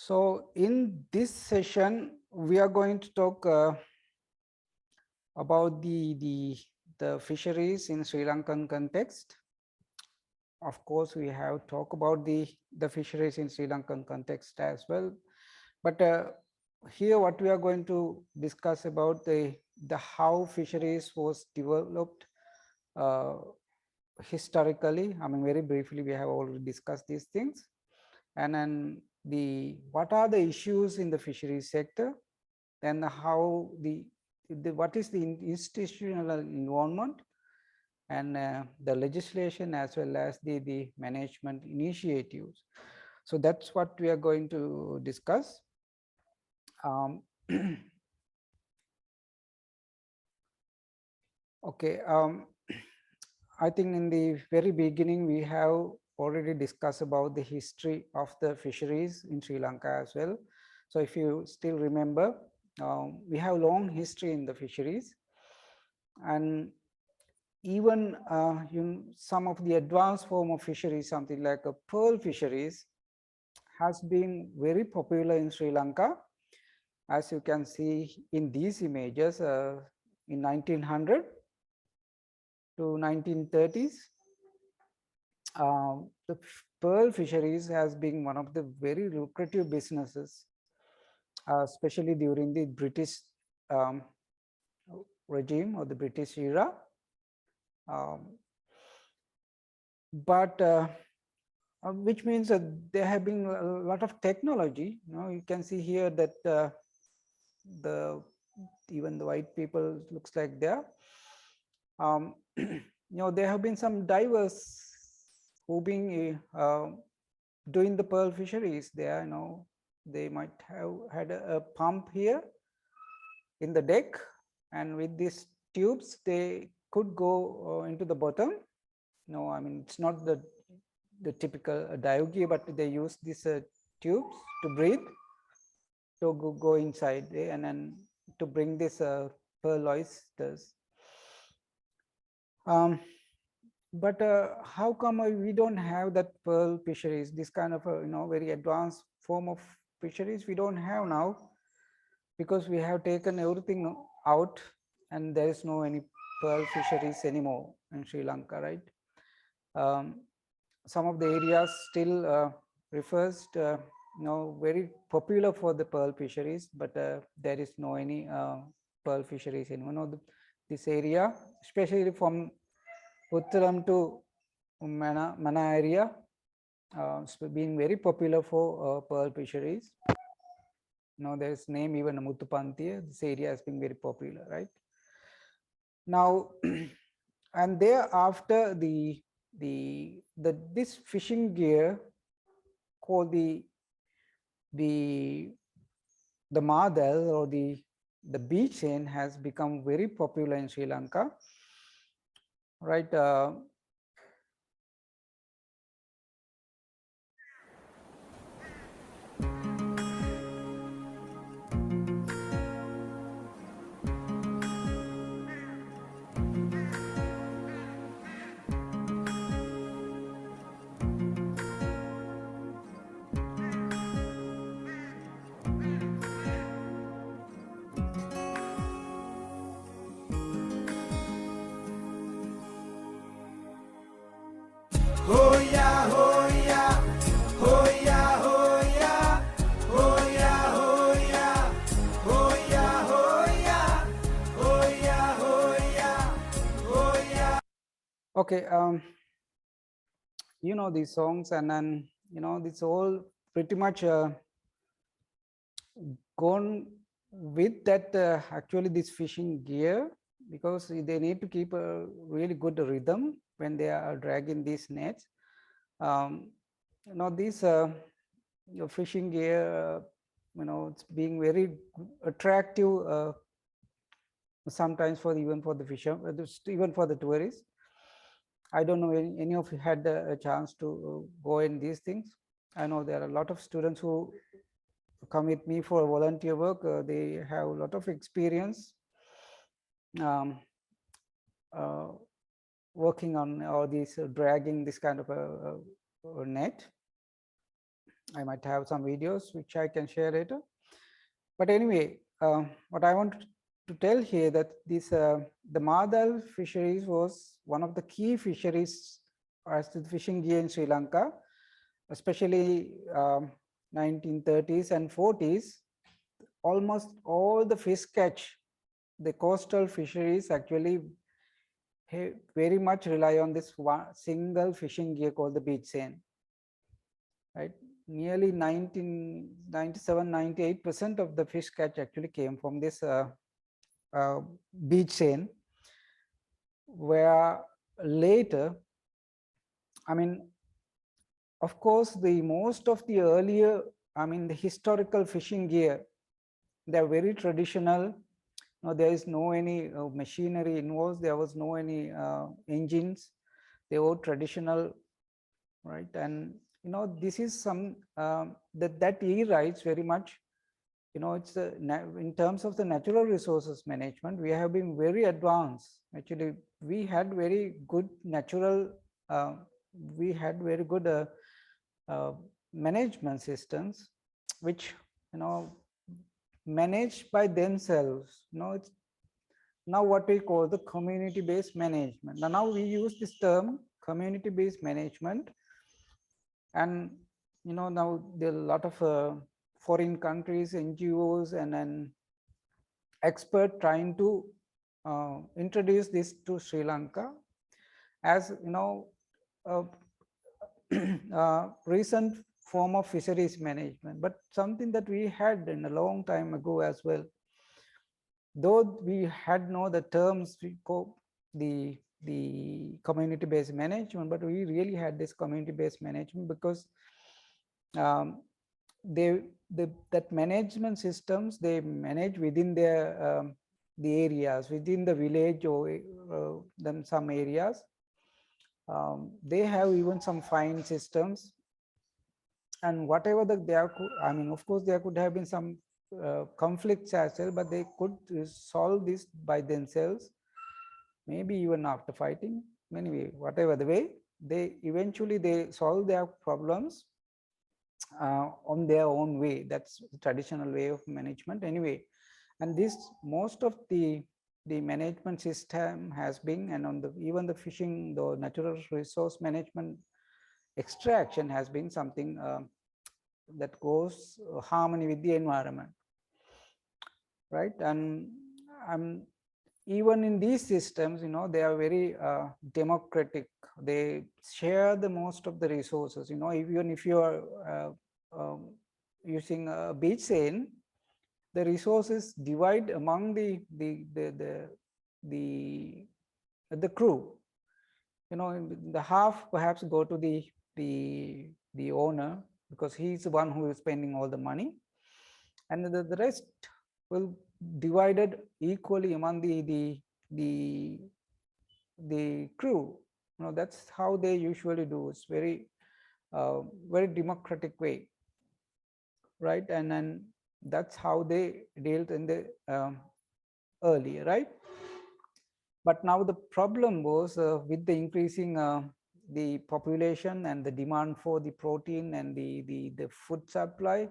So in this session, we are going to talk about the fisheries in Sri Lankan context. Of course, we have talked about the fisheries in Sri Lankan context as well. But here, what we are going to discuss about the how fisheries was developed uh, historically. I mean, very briefly, we have already discussed these things, and then what are the issues in the fisheries sector, then how what is the institutional involvement, and the legislation as well as the management initiatives. So that's what we are going to discuss. Okay, I think in the very beginning we have already discussed about the history of the fisheries in Sri Lanka as well. So if you still remember, we have long history in the fisheries, and even some of the advanced form of fisheries, something like a pearl fisheries, has been very popular in Sri Lanka, as you can see in these images. In 1900 to 1930s, the pearl fisheries has been one of the very lucrative businesses, especially during the British regime or the British era. But which means that there have been a lot of technology. You can see here that even the white people looks like there. There have been some divers who been doing the pearl fisheries there. They might have had a pump here in the deck, and with these tubes they could go into the bottom. I mean, it's not the typical dive gear, but they use these tubes to breathe, to go inside there, and then to bring this pearl oysters. But how come we don't have that pearl fisheries, this kind of very advanced form of fisheries we don't have now? Because we have taken everything out, and there is no any pearl fisheries anymore in Sri Lanka, right? Some of the areas still refers to, very popular for the pearl fisheries, but there is no any pearl fisheries in this area, especially from Uttaram to Mana area. It's been very popular for pearl fisheries. There is name even Muthupantiya. This area has been very popular, right? Now, and thereafter this fishing gear called the madal or the beach chain has become very popular in Sri Lanka, right? Okay, these songs, and then it's all pretty much gone with that actually this fishing gear, because they need to keep a really good rhythm when they are dragging these nets. This fishing gear, it's being very attractive sometimes even for the fisher, even for the tourists. I don't know any of you had a chance to go in these things. I know there are a lot of students who come with me for volunteer work. They have a lot of experience working on all these dragging this kind of a net. I might have some videos which I can share later. But anyway, what I want to tell here that this the Madal fisheries was one of the key fisheries as to the fishing gear in Sri Lanka, especially 1930s and 40s. Almost all the fish catch, the coastal fisheries actually very much rely on this one single fishing gear called the beach seine, right? Nearly 98% of the fish catch actually came from this uh, beach seine, where later, I mean, of course, the most of the earlier, I mean, the historical fishing gear, they're very traditional. No, there is no any machinery involved. There was no any engines. They were traditional, right? And this is some that era is very much, it's in terms of the natural resources management, we have been very advanced. Actually, we had very good natural, uh, we had very good uh, management systems, which managed by themselves. It's now what we call the community-based management. Now we use this term community-based management, and now there are a lot of foreign countries, NGOs, and an expert trying to introduce this to Sri Lanka as a recent form of fisheries management, but something that we had in a long time ago as well. Though we had the terms, we call the community-based management, but we really had this community-based management because that management systems, they manage within their the areas within the village, or then some areas they have even some fine systems, and whatever there could, I mean, of course there could have been some conflicts as well, but they could solve this by themselves, maybe even after fighting. Anyway, whatever the way, they eventually they solve their problems on their own way. That's the traditional way of management anyway. And this, most of the management system has been, and on the even the fishing, the natural resource management extraction has been something that goes harmony with the environment, right? And even in these systems, they are very democratic. They share the most of the resources. Even if you are using a beach seine, the resources divide among the crew. The half perhaps go to the owner, because he's the one who is spending all the money, and the rest will divided equally among the crew. That's how they usually do. It's very very democratic way, right? And then that's how they dealt in the earlier, right? But now the problem was with the increasing the population and the demand for the protein and the food supply,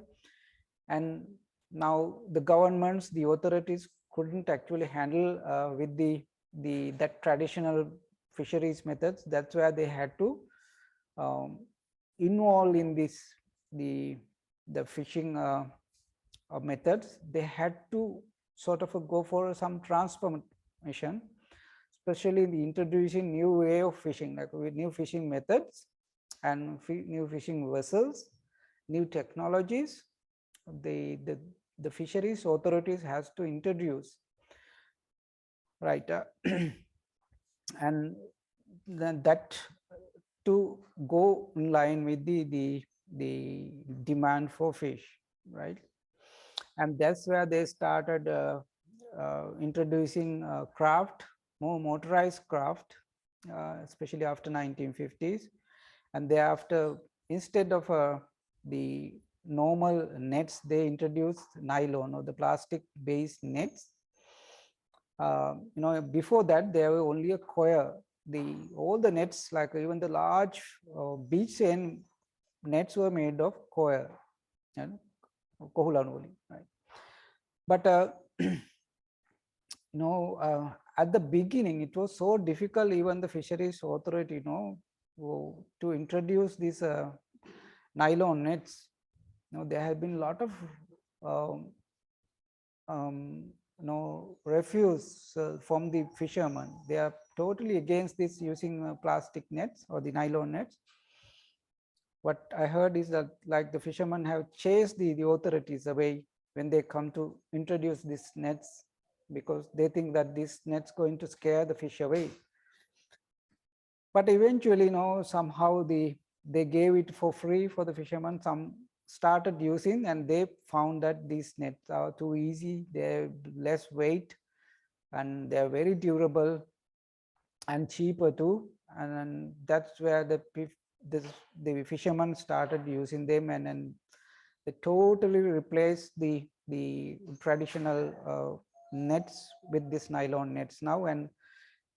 and now the governments, the authorities couldn't actually handle with that traditional fisheries methods. That's where they had to involve in this the fishing methods. They had to sort of go for some transformation, especially in the introducing new way of fishing, like with new fishing methods and new fishing vessels, new technologies. The fisheries authorities has to introduce, right? And then that to go in line with the demand for fish, right? And that's where they started introducing craft, more motorized craft, especially after 1950s. And thereafter, instead of the normal nets, they introduced nylon or the plastic based nets. Before that there were only a coir. All the nets, like even the large beach seine, nets were made of coir and kohulanoli, right? But at the beginning, it was so difficult, even the fisheries authority, to introduce these nylon nets. There have been a lot of um, refuse from the fishermen. They are totally against this using plastic nets or the nylon nets. What I heard is that like the fishermen have chased the authorities away when they come to introduce these nets, because they think that this net's going to scare the fish away. But eventually, somehow they gave it for free for the fishermen. Some started using, and they found that these nets are too easy, they're less weight, and they're very durable and cheaper too. And that's where the fishermen started using them, and then they totally replaced the traditional nets with this nylon nets now. And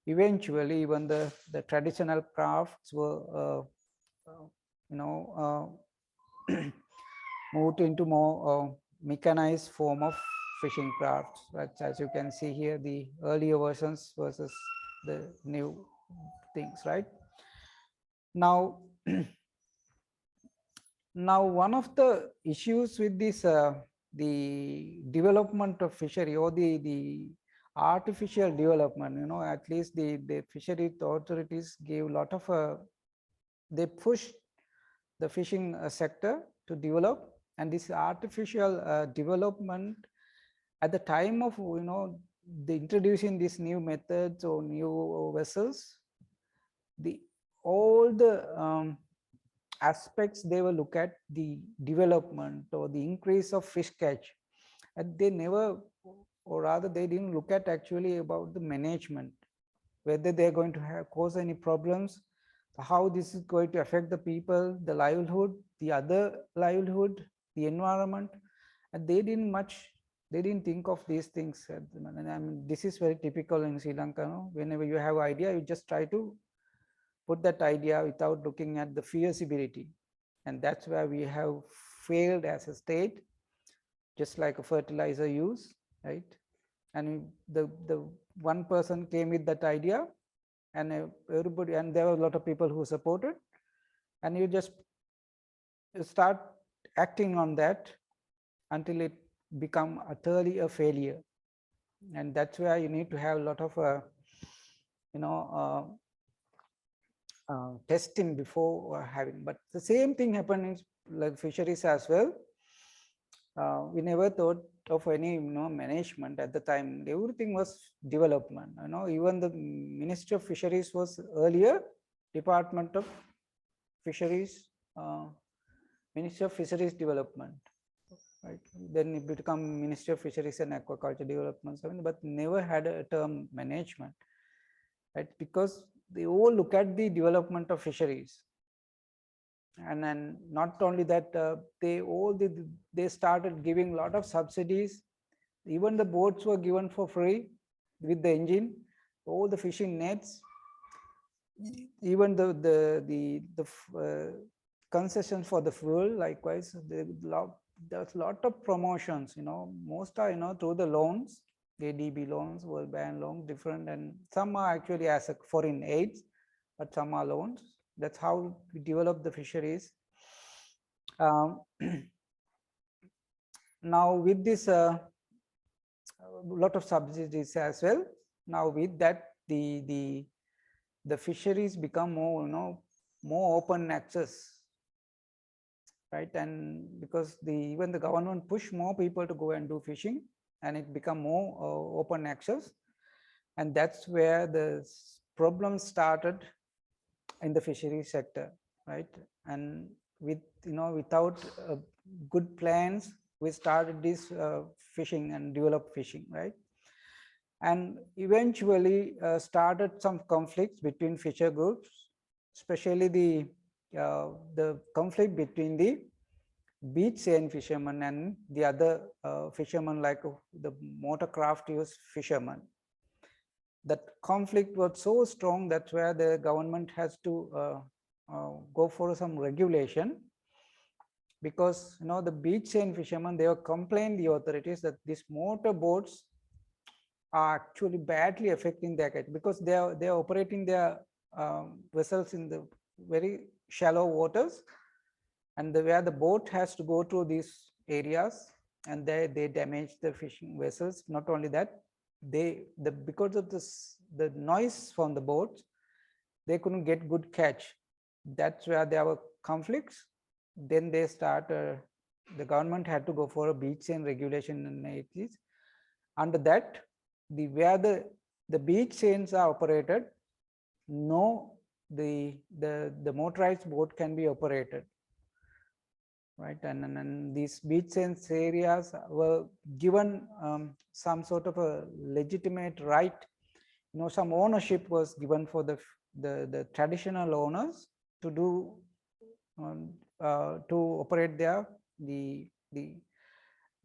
eventually even the traditional crafts were you know moved into more mechanized form of fishing crafts. But as you can see here, the earlier versions versus the new things, right? Now now one of the issues with this the development of fishery, or the artificial development, at least the fishery authorities gave a lot of they pushed the fishing sector to develop. And this artificial development at the time of the introducing these new methods or new vessels, the all the aspects they will look at the development or the increase of fish catch, and they never, or rather they didn't look at actually about the management, whether they're going to cause any problems, how this is going to affect the people, the livelihood, the other livelihood, the environment. And they didn't think of these things. And I mean, this is very typical in Sri Lanka. Whenever you have idea, you just try to put that idea without looking at the feasibility. And that's where we have failed as a state, just like a fertilizer use, right? And the one person came with that idea, and everybody, and there were a lot of people who supported, and you just start acting on that until it become utterly a failure. And that's where you need to have a lot of you know testing before having. But the same thing happened in like fisheries as well. We never thought of any management at the time. Everything was development. Even the Ministry of Fisheries was earlier Department of Fisheries, Ministry of Fisheries Development, right? Then it became Ministry of Fisheries and Aquaculture Development, but never had a term management, right? Because they all look at the development of fisheries. And then not only that, they started giving a lot of subsidies. Even the boats were given for free with the engine, all the fishing nets, even the concessions for the fuel. Likewise, there's a lot of promotions. Most are through the loans, ADB loans, World Bank loans, different, and some are actually as a foreign aids, but some are loans. That's how we develop the fisheries. Now with this lot of subsidies as well, now with that the fisheries become more more open access, right? And because even the government push more people to go and do fishing, and it become more open access. And that's where the problem started in the fishery sector, right? And without good plans, we started this fishing and developed fishing, right? And eventually started some conflicts between fisher groups, especially the conflict between the beach seine fishermen and the other fishermen, like the motor craft use fishermen. That conflict was so strong, that's where the government has to go for some regulation. because the beach and fishermen, they were complaining the authorities that these motor boats are actually badly affecting their catch, because they are operating their vessels in the very shallow waters, and where the boat has to go through these areas, and they damage the fishing vessels. Not only that, because of the noise from the boats, they couldn't get good catch. That's where there were conflicts. Then they start the government had to go for a beach chain regulation in the 80s. Under that, where the beach chains are operated, no, the motorized boat can be operated, right? And these beach chains areas were given some sort of a legitimate right. Some ownership was given for the traditional owners to do to operate the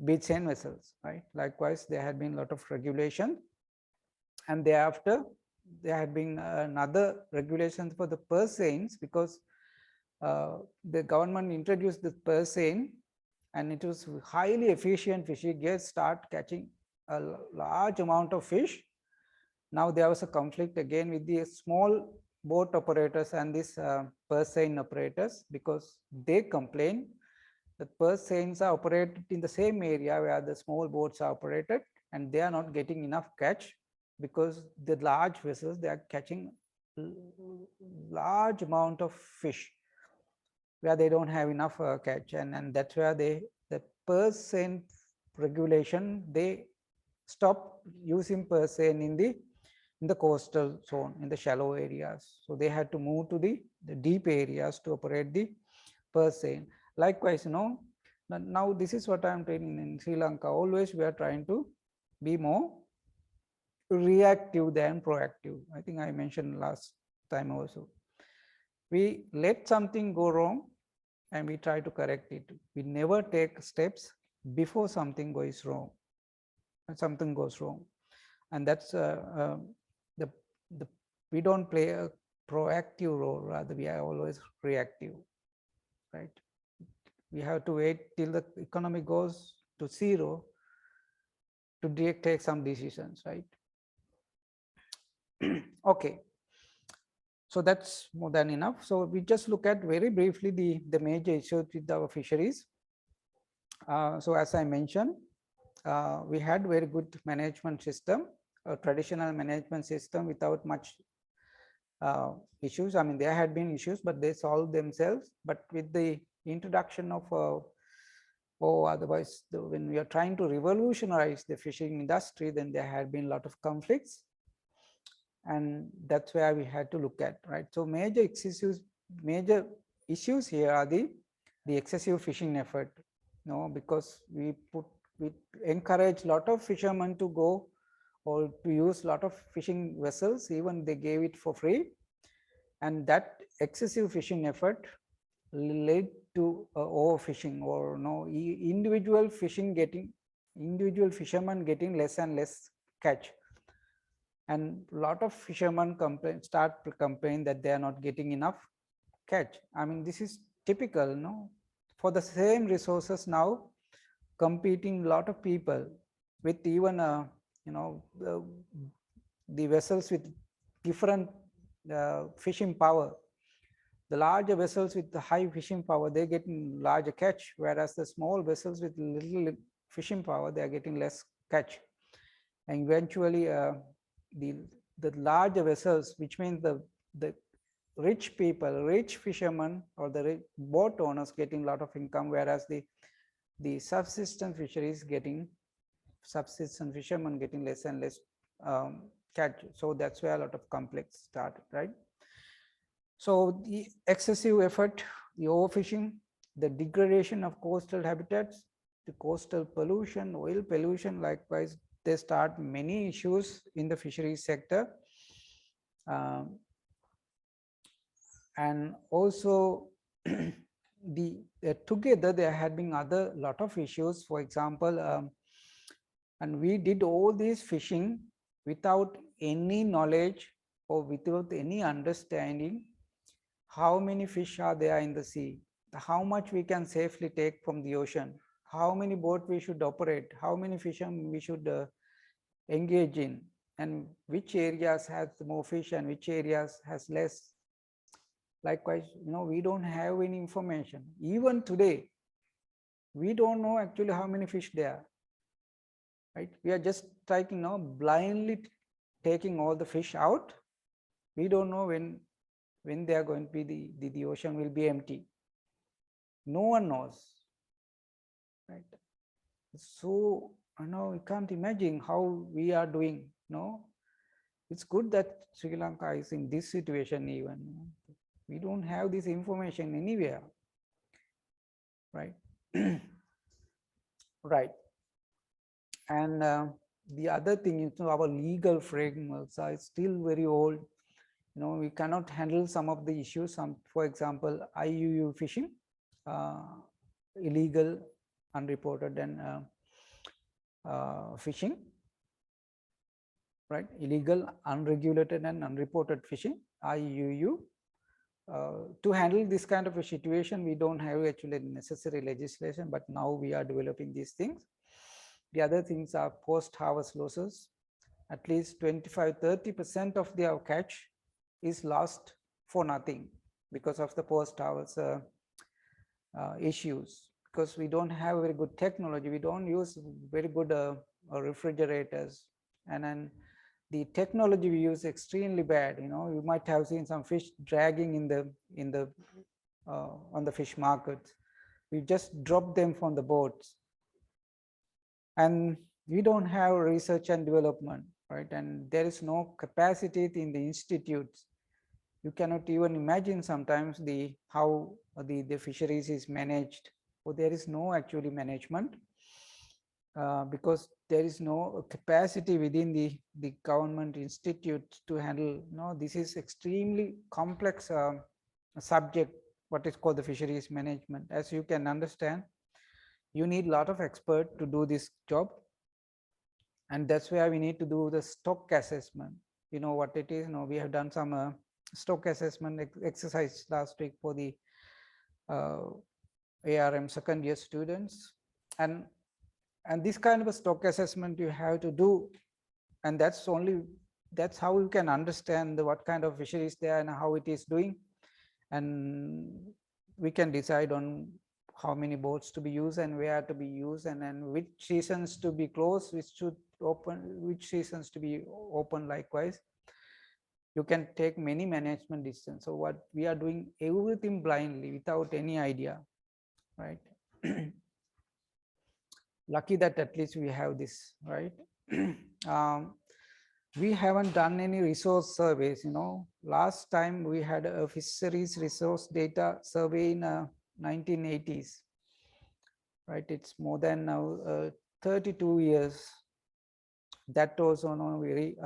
beach chain vessels, right? Likewise, there had been a lot of regulation, and thereafter there had been another regulations for the purse seines, because the government introduced the purse seine, and it was highly efficient fishing gears, start catching a large amount of fish. Now there was a conflict again with the small boat operators and these purse seine operators, because they complain that purse seines are operated in the same area where the small boats are operated, and they are not getting enough catch, because the large vessels, they are catching large amount of fish where they don't have enough catch, and that's where the purse seine regulation, they stop using purse seine in the coastal zone, in the shallow areas. So they had to move to the deep areas to operate the purse seine. Likewise, now this is what I'm training in Sri Lanka. Always we are trying to be more reactive than proactive. I think I mentioned last time also. We let something go wrong and we try to correct it. We never take steps before something goes wrong. And that's the we don't play a proactive role, rather we are always reactive, right? We have to wait till the economy goes to zero to take some decisions, right? Okay, so that's more than enough. So we just look at very briefly the major issues with our fisheries. So as I mentioned, we had very good management system, a traditional management system without much issues. I mean, there had been issues, but they solved themselves. But with the introduction of otherwise, when we are trying to revolutionize the fishing industry, then there had been a lot of conflicts, and that's where we had to look at, right? So major issues here are the excessive fishing effort, because we encourage a lot of fishermen to go or to use a lot of fishing vessels, even they gave it for free, and that excessive fishing effort led to overfishing, or individual fishermen getting less and less catch, and a lot of fishermen start to complain that they are not getting enough catch. I mean, this is typical, for the same resources now competing a lot of people with even the vessels with different fishing power. The larger vessels with the high fishing power, they're getting larger catch, whereas the small vessels with little fishing power, they are getting less catch. And eventually the larger vessels, which means the rich people, rich fishermen, or the boat owners getting a lot of income, whereas the subsistence fishermen getting less and less catch. So that's where a lot of conflicts started, right? So the excessive effort, the overfishing, the degradation of coastal habitats, the coastal pollution, oil pollution, likewise, they start many issues in the fisheries sector. And also together there had been other lot of issues. For example, and we did all this fishing without any knowledge or without any understanding how many fish are there in the sea. how much we can safely take from the ocean, how many boats we should operate, how many fishermen we should engage in, and which areas has more fish and which areas has less. Likewise, we don't have any information. Even today, we don't know actually how many fish there are, right? We are just taking, blindly taking all the fish out. We don't know when they are going to be, the ocean will be empty. No one knows, right? So, we can't imagine how we are doing, It's good that Sri Lanka is in this situation even. We don't have this information anywhere, right? Right. And the other thing is, our legal frameworks are still very old. We cannot handle some of the issues. For example, IUU fishing, illegal, unreported, and fishing, right? Illegal, unregulated, and unreported fishing, IUU. To handle this kind of a situation, we don't have actually necessary legislation, but now we are developing these things. The other things are post-harvest losses. At least 25–30% of their catch is lost for nothing because of the post-harvest issues. Because we don't have very good technology, we don't use very good refrigerators, and then the technology we use extremely bad. You might have seen some fish dragging in the on the fish markets. We just drop them from the boats, and we don't have research and development, right? And there is no capacity in the institutes. You cannot even imagine sometimes how the fisheries is managed, or there is no actually management. Because there is no capacity within the government institutes to handle. This is extremely complex subject, what is called the fisheries management. As you can understand, you need a lot of expert to do this job, and that's where we need to do the stock assessment. You know what it is. We have done some stock assessment exercise last week for the ARM second year students, and this kind of a stock assessment you have to do, and that's how you can understand what kind of fisheries there and how it is doing, and we can decide on how many boats to be used and where to be used, and then which seasons to be closed, which seasons to be open. Likewise, you can take many management decisions. So what we are doing, everything blindly without any idea, right? Lucky that at least we have this, right? We haven't done any resource surveys. Last time we had a fisheries resource data survey in 1980s, right? It's more than now 32 years. That was on a very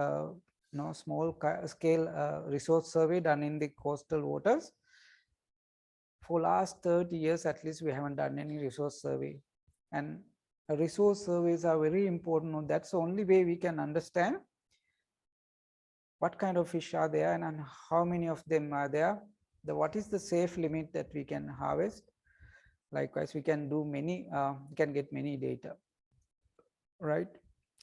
small scale resource survey done in the coastal waters. For last 30 years at least, we haven't done any resource survey, and resource surveys are very important. That's the only way we can understand what kind of fish are there and how many of them are there, what is the safe limit that we can harvest. Likewise, we can do we can get many data, right?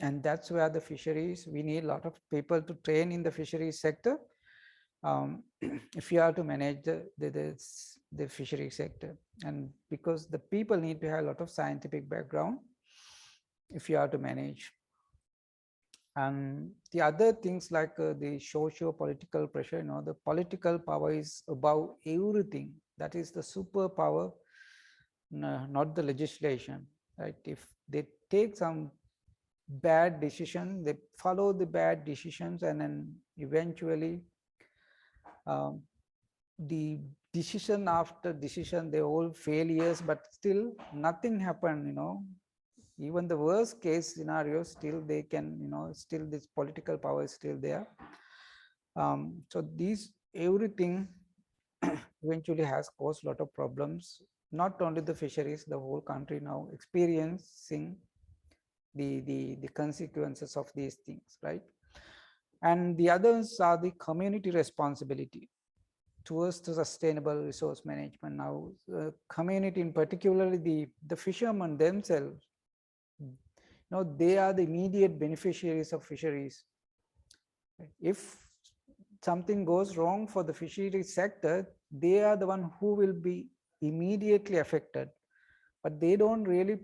And that's where the fisheries, we need a lot of people to train in the fisheries sector if you are to manage the fishery sector, and because the people need to have a lot of scientific background if you are to manage. And the other things like the socio-political pressure, the political power is above everything. That is the superpower, not the legislation, right? If they take some bad decision, they follow the bad decisions, and then eventually the decision after decision, they all failures, but still nothing happened. Even the worst case scenario, still they can, still this political power is still there. So these everything eventually has caused a lot of problems. Not only the fisheries, the whole country now experiencing the consequences of these things, right? And the others are the community responsibility. towards the sustainable resource management. Now, community, in particularly the fishermen themselves, they are the immediate beneficiaries of fisheries. If something goes wrong for the fisheries sector, they are the one who will be immediately affected, but they don't really,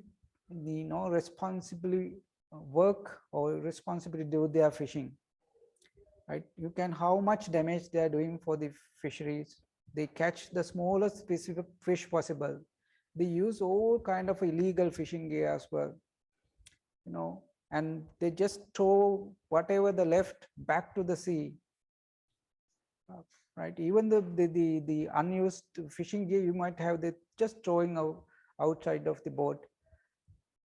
responsibly work or responsibly do their fishing. Right? You can how much damage they are doing for the fisheries. They catch the smallest specific fish possible. They use all kind of illegal fishing gear as well, and they just throw whatever they left back to the sea. Right? Even the unused fishing gear you might have, they just throwing out outside of the boat,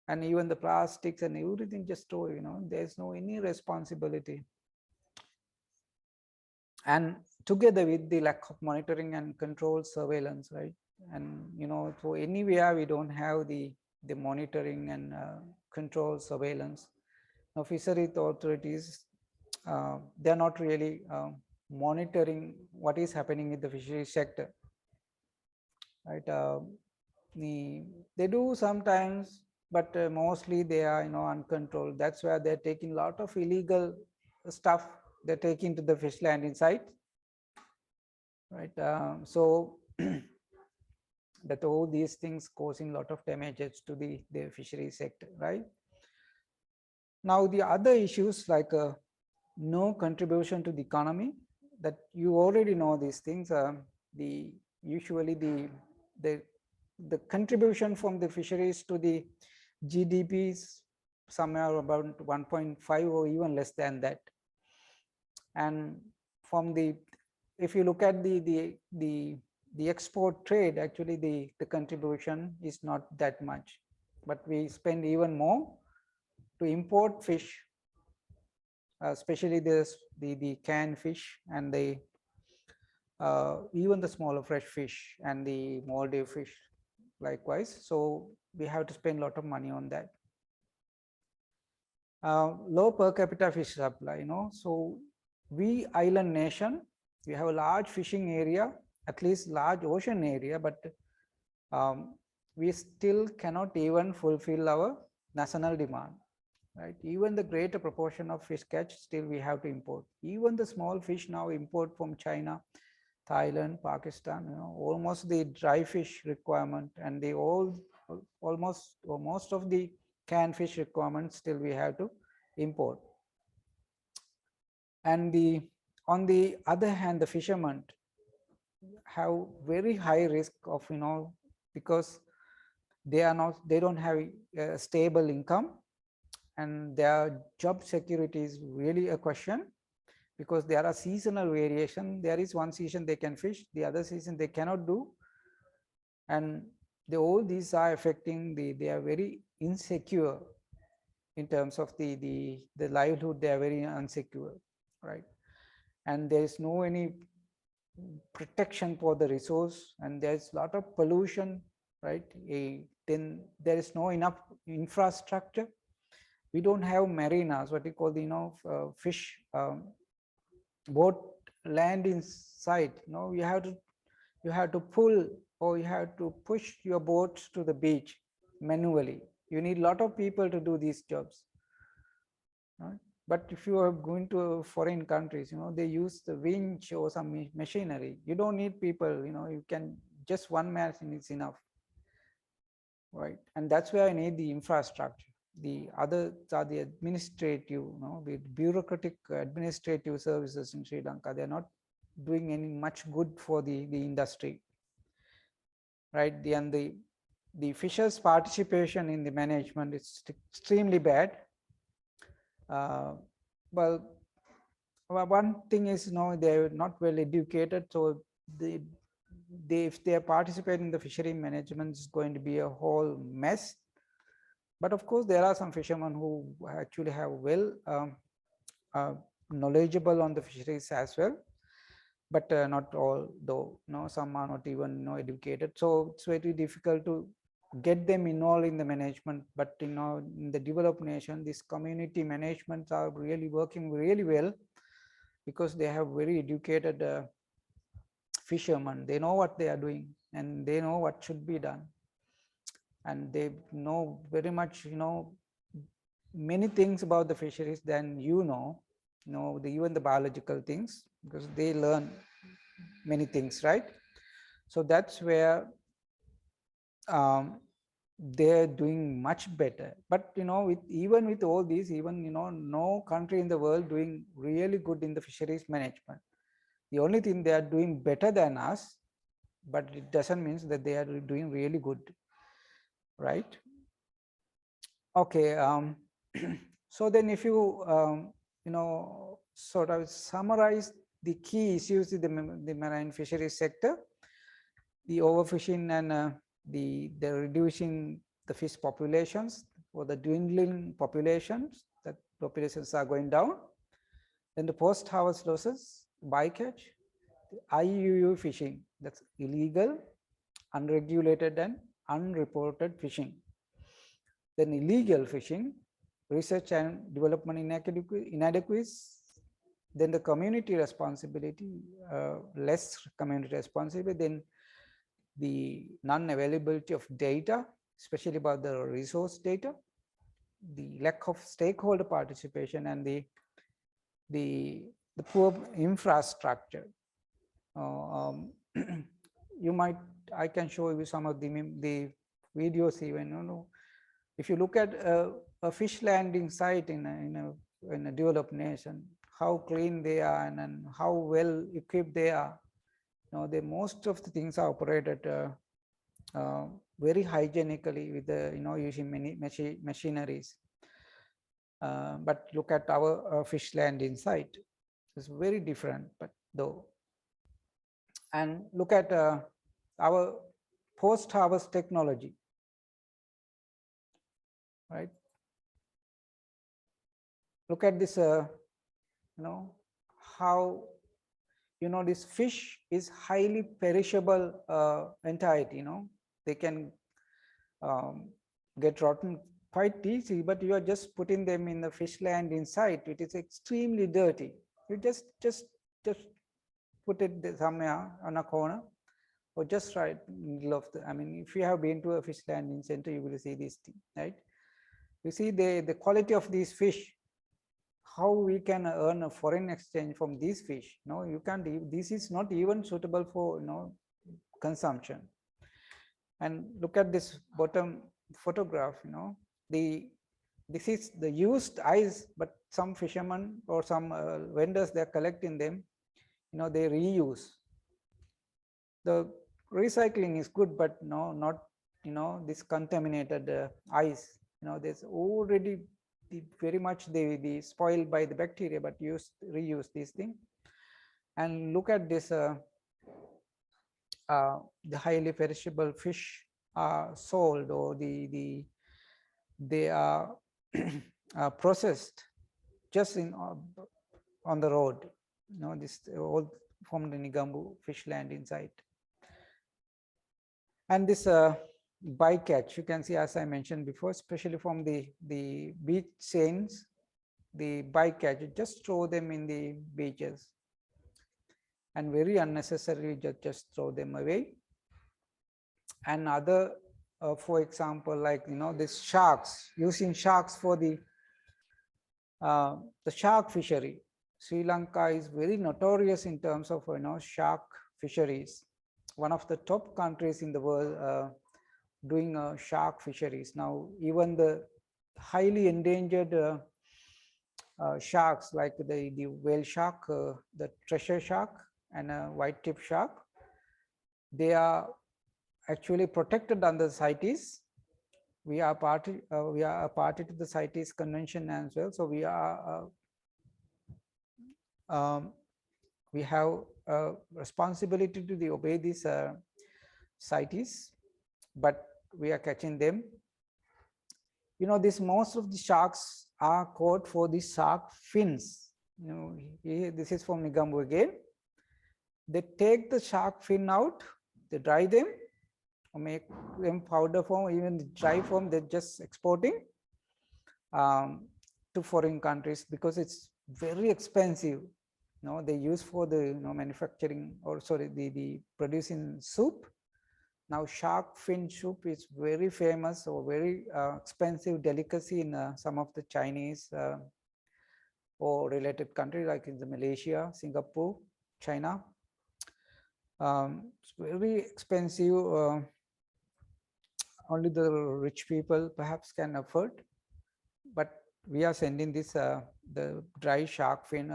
and even the plastics and everything just throw. There's no any responsibility. And together with the lack of monitoring and control surveillance, right? And so anywhere we don't have the monitoring and control surveillance. Now fishery authorities, they're not really monitoring what is happening in the fishery sector, right? They do sometimes, but mostly they are uncontrolled. That's why they're taking a lot of illegal stuff. They're taking to the fish landing site, right? So that all these things causing a lot of damages to the fishery sector, right? Now the other issues like no contribution to the economy, that you already know these things. The usually the contribution from the fisheries to the GDP is somewhere about 1.5 or even less than that. And from if you look at the export trade, actually the contribution is not that much, but we spend even more to import fish, especially the canned fish and even the smaller fresh fish and the Maldive fish likewise. So we have to spend a lot of money on that. Low per capita fish supply, so we island nation, we have a large fishing area, at least large ocean area, but we still cannot even fulfill our national demand, right? Even the greater proportion of fish catch, still we have to import. Even the small fish now import from China, Thailand, Pakistan, almost the dry fish requirement, and almost or most of the canned fish requirements still we have to import. And on the other hand, the fishermen have very high risk of, because they don't have a stable income, and their job security is really a question, because there are seasonal variation. There is one season they can fish, the other season they cannot do, and all these are affecting they are very insecure in terms of the livelihood. They are very unsecure, right? And there is no any protection for the resource, and there's a lot of pollution, right? Then there is no enough infrastructure. We don't have marinas, what you call the fish boat land inside. You have to pull, or you have to push your boats to the beach manually. You need a lot of people to do these jobs, right? But if you are going to foreign countries, they use the winch or some machinery. You don't need people. You can just one machine is enough, right? And that's where I need the infrastructure. The others are the administrative, the bureaucratic administrative services in Sri Lanka. They're not doing any much good for the industry, right? And the fishers' participation in the management is extremely bad. Well, one thing is, they're not well educated, so if they participate in the fishery management, it's going to be a whole mess. But of course, there are some fishermen who actually have knowledgeable on the fisheries as well, but not all, though. Some are not even educated, so it's very difficult to get them involved in the management. But in the developed nation, these community managements are really working really well, because they have very educated fishermen. They know what they are doing, and they know what should be done, and they know very much, many things about the fisheries than even the biological things, because they learn many things, right? So that's where they're doing much better. But even with all these, even no country in the world doing really good in the fisheries management. The only thing they are doing better than us, but it doesn't mean that they are doing really good, right? Okay. So then, if you sort of summarize the key issues in the marine fisheries sector, the overfishing and the reducing the fish populations, or the dwindling populations, that populations are going down. Then the post-harvest losses, bycatch, IUU fishing, that's illegal, unregulated and unreported fishing. Then illegal fishing, research and development inadequacies. Then the community responsibility, less community responsibility. Then the non-availability of data, especially about the resource data, the lack of stakeholder participation, and the poor infrastructure. I can show you some of the videos even. If you look at a fish landing site in a developed nation, how clean they are, and how well equipped they are. Most of the things are operated very hygienically with using many machineries. But look at our fish landing site; it's very different. But though, and look at our post-harvest technology, right? Look at this. How this fish is highly perishable entity. They can get rotten quite easy, but you are just putting them in the fish land inside. It is extremely dirty. You just put it somewhere on a corner, or just right in the middle of the. I mean, if you have been to a fish landing center, you will see this thing, right? You see the quality of these fish. How we can earn a foreign exchange from these fish? No, you can't. This is not even suitable for consumption. And look at this bottom photograph. This is the used eyes, but some fishermen or some vendors, they're collecting them. They reuse. The recycling is good, but no, not this contaminated eyes. There's already very much they spoiled by the bacteria, but reuse these things. And look at this, the highly perishable fish are sold, or they are processed just on the road. This all from the Nigambu fish landing site. And this bycatch, you can see, as I mentioned before, especially from the beach chains, the bycatch, just throw them in the beaches, and very unnecessarily just throw them away. And other, for example, like this sharks, using sharks for the shark fishery. Sri Lanka is very notorious in terms of shark fisheries. One of the top countries in the world doing shark fisheries. Now, even the highly endangered sharks, like the whale shark, the treasure shark, and a white tip shark, they are actually protected under CITES. We are a party to the CITES convention as well. So we are we have a responsibility to obey these CITES, but we are catching them. Most of the sharks are caught for the shark fins. Here, this is from Nigambu again. They take the shark fin out, they dry them, or make them powder form, even the dry form, they're just exporting to foreign countries, because it's very expensive. they use for the manufacturing, or sorry, the producing soup. Now shark fin soup is very famous or very expensive delicacy in some of the Chinese or related countries like in the Malaysia, Singapore, China. It's very expensive. Only the rich people perhaps can afford. But we are sending this the dry shark fin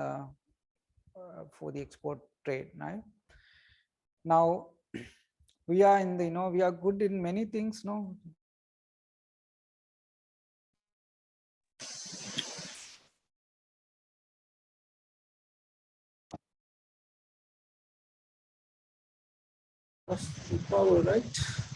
for the export trade. Right? Now we are in the we are good in many things. No, power, right?